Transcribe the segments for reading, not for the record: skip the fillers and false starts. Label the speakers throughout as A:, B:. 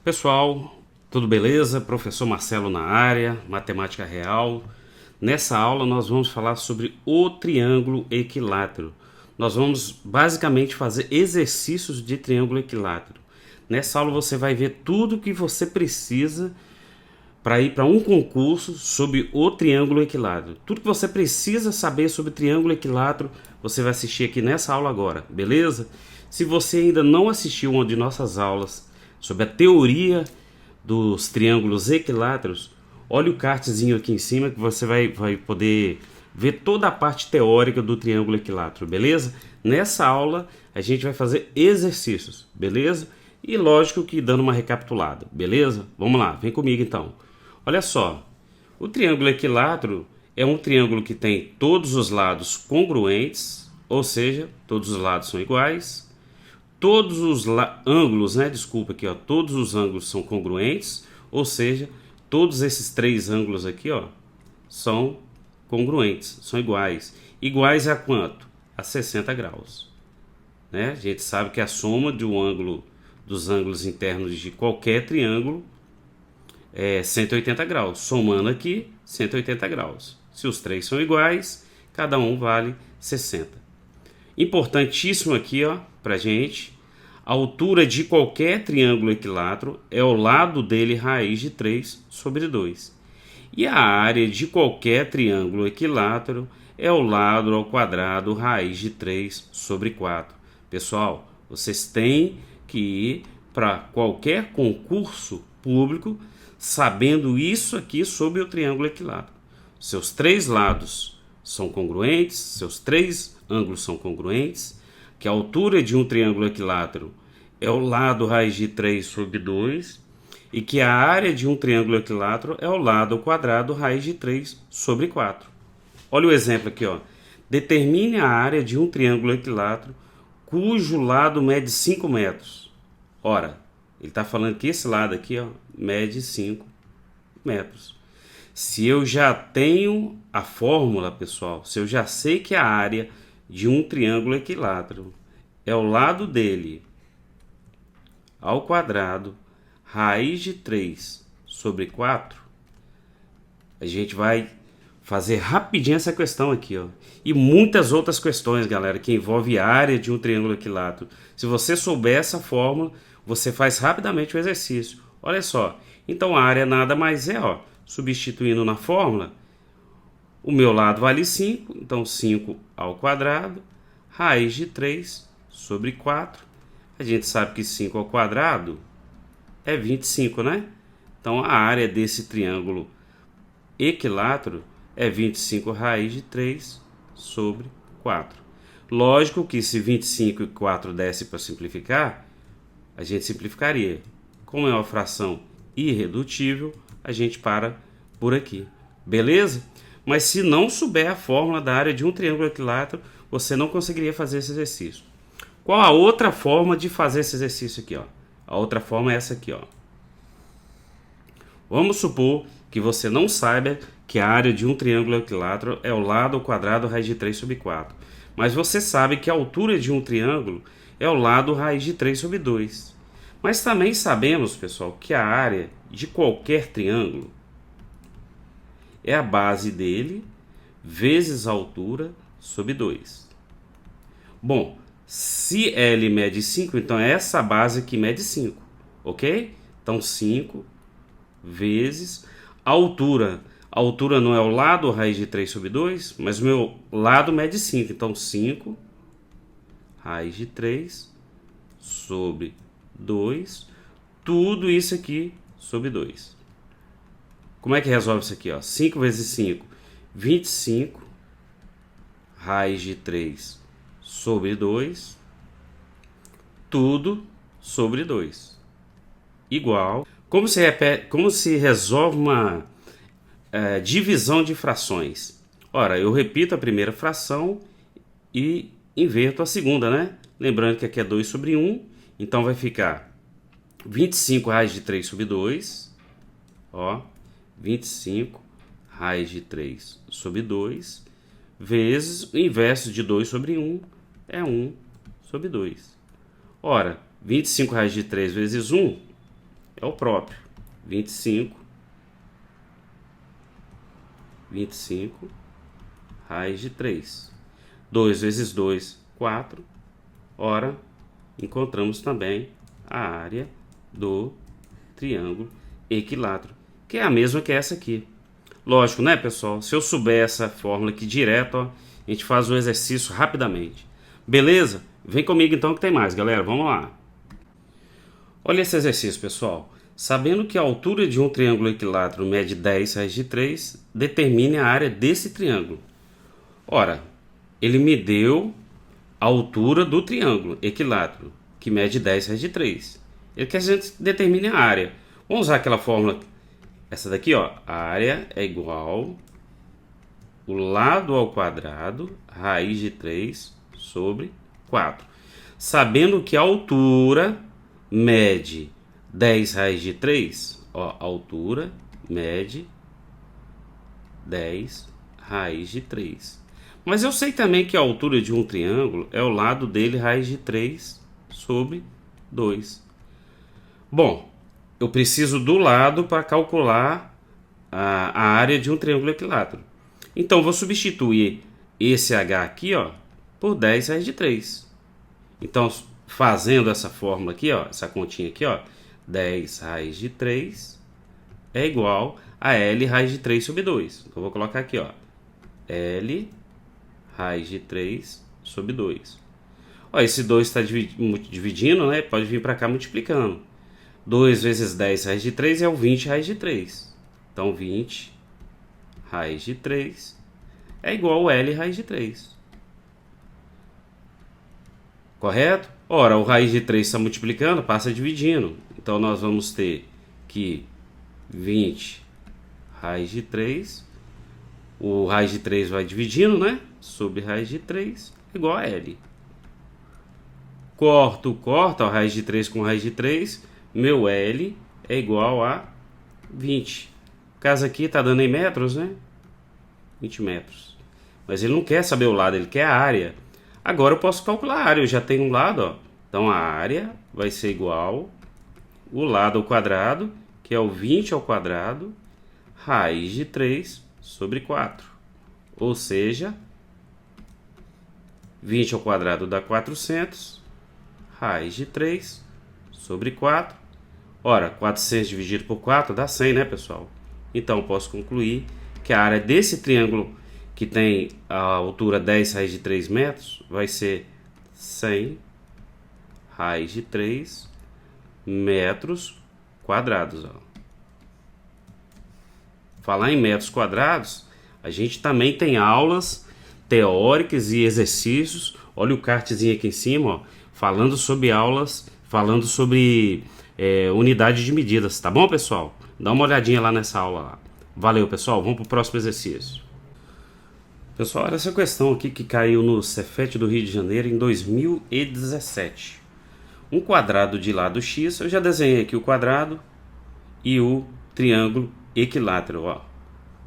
A: Pessoal, tudo beleza? Professor Marcelo na área, matemática real. Nessa aula nós vamos falar sobre o triângulo equilátero. Nós vamos basicamente fazer exercícios de triângulo equilátero. Nessa aula você vai ver tudo que você precisa para ir para um concurso sobre o triângulo equilátero. Tudo que você precisa saber sobre triângulo equilátero, você vai assistir aqui nessa aula agora, beleza? Se você ainda não assistiu uma de nossas aulas sobre a teoria dos triângulos equiláteros, olha o cardzinho aqui em cima que você vai poder ver toda a parte teórica do triângulo equilátero, beleza? Nessa aula a gente vai fazer exercícios, beleza? E lógico que dando uma recapitulada, beleza? Vamos lá, vem comigo então. Olha só, o triângulo equilátero é um triângulo que tem todos os lados congruentes, ou seja, todos os lados são iguais. Todos os ângulos, desculpa aqui, todos os ângulos são congruentes, ou seja, todos esses três ângulos aqui, são congruentes, são iguais. Iguais a quanto? A 60 graus. A gente sabe que a soma dos ângulos internos de qualquer triângulo é 180 graus. Somando aqui, 180 graus. Se os três são iguais, cada um vale 60. Importantíssimo aqui, pra gente, a altura de qualquer triângulo equilátero é o lado dele raiz de 3 sobre 2. E a área de qualquer triângulo equilátero é o lado ao quadrado raiz de 3 sobre 4. Pessoal, vocês têm que ir para qualquer concurso público sabendo isso aqui sobre o triângulo equilátero. Seus três lados são congruentes, seus três ângulos são congruentes, que a altura de um triângulo equilátero é o lado raiz de 3 sobre 2 e que a área de um triângulo equilátero é o lado ao quadrado raiz de 3 sobre 4. Olha o exemplo aqui, Determine a área de um triângulo equilátero cujo lado mede 5 metros. Ora, ele está falando que esse lado aqui, mede 5 metros. Se eu já tenho a fórmula, pessoal, se eu já sei que a área de um triângulo equilátero é o lado dele ao quadrado raiz de 3 sobre 4, a gente vai fazer rapidinho essa questão aqui, E muitas outras questões, galera, que envolvem a área de um triângulo equilátero. Se você souber essa fórmula, você faz rapidamente o exercício. Olha só, então a área nada mais é, substituindo na fórmula, o meu lado vale 5, então 5 ao quadrado, raiz de 3 sobre 4. A gente sabe que 5 ao quadrado é 25, Então a área desse triângulo equilátero é 25 raiz de 3 sobre 4. Lógico que se 25 e 4 desse para simplificar, a gente simplificaria. Como é uma fração irredutível, a gente para por aqui. Beleza? Mas se não souber a fórmula da área de um triângulo equilátero, você não conseguiria fazer esse exercício. Qual a outra forma de fazer esse exercício aqui, A outra forma é essa aqui, Vamos supor que você não saiba que a área de um triângulo equilátero é o lado ao quadrado raiz de 3 sobre 4. Mas você sabe que a altura de um triângulo é o lado raiz de 3 sobre 2. Mas também sabemos, pessoal, que a área de qualquer triângulo é a base dele vezes a altura sobre 2. Bom, se L mede 5, então é essa base que mede 5, ok? Então 5 vezes a altura. A altura não é o lado raiz de 3 sobre 2, mas o meu lado mede 5. Então 5 raiz de 3 sobre 2. Tudo isso aqui sobre 2. Como é que resolve isso aqui? 5 vezes 5, 25 raiz de 3 sobre 2. Tudo sobre 2. Igual. Como se resolve uma divisão de frações? Ora, eu repito a primeira fração e inverto a segunda, Lembrando que aqui é 2 sobre 1, então vai ficar 25 raiz de 3 sobre 2, 25 raiz de 3 sobre 2, vezes o inverso de 2 sobre 1 é 1 sobre 2. Ora, 25 raiz de 3 vezes 1 é o próprio. 25 raiz de 3. 2 vezes 2, 4. Ora, encontramos também a área do triângulo equilátero, que é a mesma que essa aqui. Lógico, né, pessoal? Se eu souber essa fórmula aqui direto, ó, a gente faz o exercício rapidamente. Beleza? Vem comigo então que tem mais, galera. Vamos lá. Olha esse exercício, pessoal. Sabendo que a altura de um triângulo equilátero mede 10 raiz de 3, determine a área desse triângulo. Ora, ele me deu a altura do triângulo equilátero, que mede 10 raiz de 3. Ele quer que a gente determine a área. Vamos usar aquela fórmula, essa daqui, ó. A área é igual o lado ao quadrado, raiz de 3 sobre 4. Sabendo que a altura mede 10 raiz de 3, ó, a altura mede 10 raiz de 3. Mas eu sei também que a altura de um triângulo é o lado dele raiz de 3 sobre 2. Bom, eu preciso do lado para calcular a área de um triângulo equilátero. Então, vou substituir esse H aqui, ó, por 10 raiz de 3. Então, fazendo essa fórmula aqui, ó, essa continha aqui, ó, 10 raiz de 3 é igual a L raiz de 3 sobre 2. Então, eu vou colocar aqui, ó, L raiz de 3 sobre 2. Ó, esse 2 está dividindo, né? Pode vir para cá multiplicando. 2 vezes 10 raiz de 3 é o 20 raiz de 3. Então, 20 raiz de 3 é igual a L raiz de 3. Correto? Ora, o raiz de 3 está multiplicando, passa dividindo. Então, nós vamos ter que 20 raiz de 3, o raiz de 3 vai dividindo, né? Sobre raiz de 3 igual a L. Corta, ó, raiz de 3 com raiz de 3, meu L é igual a 20. O caso aqui está dando em metros, né? 20 metros. Mas ele não quer saber o lado, ele quer a área. Agora eu posso calcular a área, eu já tenho um lado, ó. Então a área vai ser igual o lado ao quadrado, que é o 20 ao quadrado, raiz de 3 sobre 4. Ou seja, 20 ao quadrado dá 400, raiz de 3 sobre 4. Ora, 400 dividido por 4 dá 100, né, pessoal? Então, posso concluir que a área desse triângulo que tem a altura 10 raiz de 3 metros vai ser 100 raiz de 3 metros quadrados. Ó. Falar em metros quadrados, a gente também tem aulas teóricas e exercícios. Olha o cartzinho aqui em cima, ó, falando sobre aulas, falando sobre unidade de medidas, tá bom, pessoal? Dá uma olhadinha lá nessa aula lá. Valeu, pessoal. Vamos para o próximo exercício. Pessoal, olha essa questão aqui que caiu no Cefet do Rio de Janeiro em 2017. Um quadrado de lado X, eu já desenhei aqui o quadrado e o triângulo equilátero. Ó.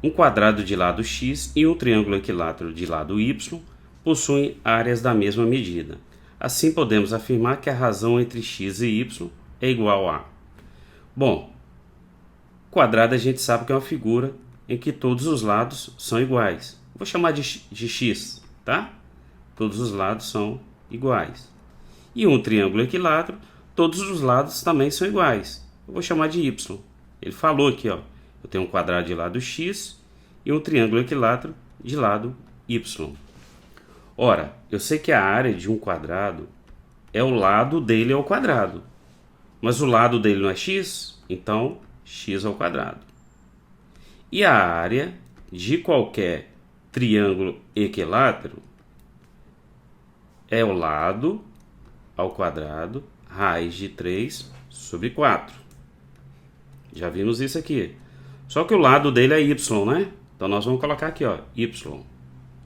A: Um quadrado de lado X e um triângulo equilátero de lado Y possuem áreas da mesma medida. Assim, podemos afirmar que a razão entre X e Y é igual a... Bom, quadrado a gente sabe que é uma figura em que todos os lados são iguais. Vou chamar de X, tá? Todos os lados são iguais. E um triângulo equilátero, todos os lados também são iguais. Eu vou chamar de Y. Ele falou aqui, ó, eu tenho um quadrado de lado X e um triângulo equilátero de lado Y. Ora, eu sei que a área de um quadrado é o lado dele ao quadrado. Mas o lado dele não é X, então X ao quadrado. E a área de qualquer triângulo equilátero é o lado ao quadrado, raiz de 3 sobre 4. Já vimos isso aqui. Só que o lado dele é Y, né? Então nós vamos colocar aqui, ó, Y.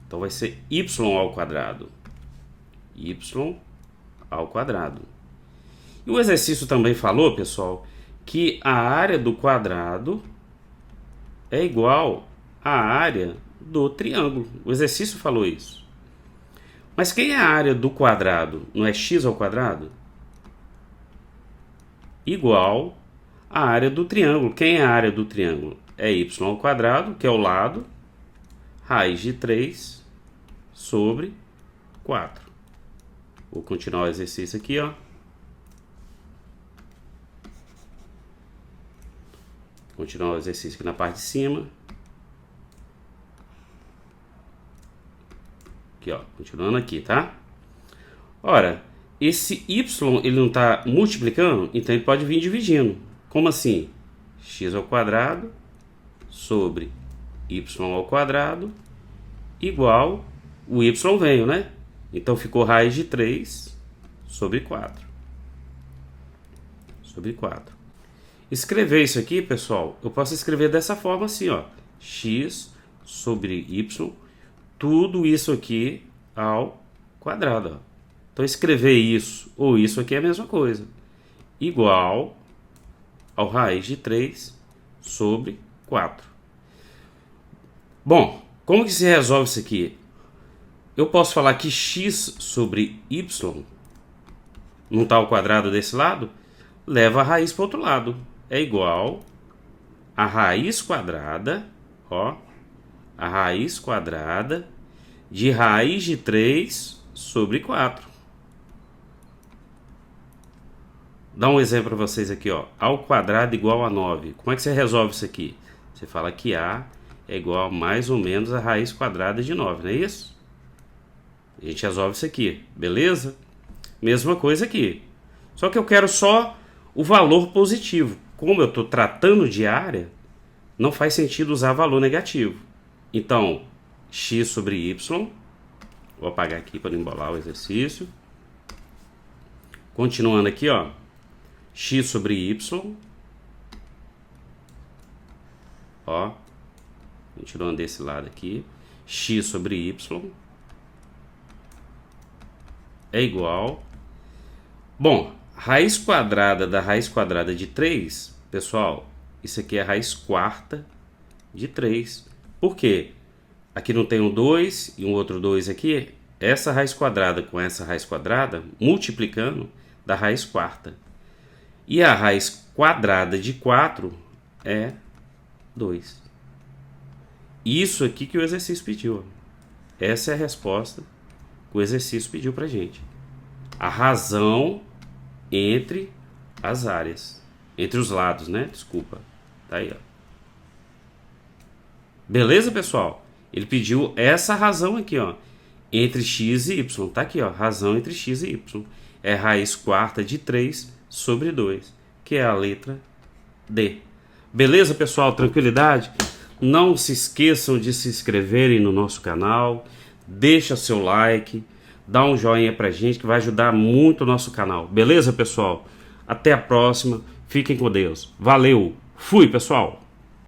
A: Então vai ser Y ao quadrado. Y ao quadrado. E o exercício também falou, pessoal, que a área do quadrado é igual à área do triângulo. O exercício falou isso. Mas quem é a área do quadrado? Não é x ao quadrado? Igual a área do triângulo. Quem é a área do triângulo? É y ao quadrado, que é o lado, raiz de 3 sobre 4. Vou continuar o exercício aqui, ó. Continuar o exercício aqui na parte de cima. Aqui, ó, continuando aqui, tá? Ora, esse y ele não está multiplicando, então ele pode vir dividindo. Como assim? X ao quadrado sobre y ao quadrado igual, o y veio, né? Então ficou raiz de 3 sobre 4. Sobre 4. Escrever isso aqui, pessoal, eu posso escrever dessa forma assim, ó. X sobre y, tudo isso aqui ao quadrado, ó. Então escrever isso ou isso aqui é a mesma coisa. Igual ao raiz de 3 sobre 4. Bom, como que se resolve isso aqui? Eu posso falar que x sobre y não está ao quadrado desse lado, leva a raiz para o outro lado. É igual a raiz quadrada, ó, a raiz quadrada de raiz de 3 sobre 4. Dá um exemplo para vocês aqui, ó. A ao quadrado igual a 9. Como é que você resolve isso aqui? Você fala que A é igual a mais ou menos a raiz quadrada de 9, não é isso? A gente resolve isso aqui, beleza? Mesma coisa aqui. Só que eu quero só o valor positivo. Como eu estou tratando de área, não faz sentido usar valor negativo. Então, x sobre y. Vou apagar aqui para não embolar o exercício. Continuando aqui, ó. X sobre y. Ó. Continuando desse lado aqui. X sobre y. É igual. Bom, raiz quadrada da raiz quadrada de 3, pessoal, isso aqui é a raiz quarta de 3. Por quê? Aqui não tem um 2 e um outro 2 aqui. Essa raiz quadrada com essa raiz quadrada, multiplicando, dá raiz quarta. E a raiz quadrada de 4 é 2. Isso aqui que o exercício pediu. Essa é a resposta que o exercício pediu pra gente. A razão entre as áreas. Entre os lados, né? Desculpa. Tá aí, ó. Beleza, pessoal? Ele pediu essa razão aqui, ó. Entre x e y. Tá aqui, ó. Razão entre x e y. É raiz quarta de 3 sobre 2. Que é a letra D. Beleza, pessoal? Tranquilidade? Não se esqueçam de se inscreverem no nosso canal. Deixa seu like. Dá um joinha pra gente que vai ajudar muito o nosso canal. Beleza, pessoal? Até a próxima. Fiquem com Deus. Valeu. Fui, pessoal.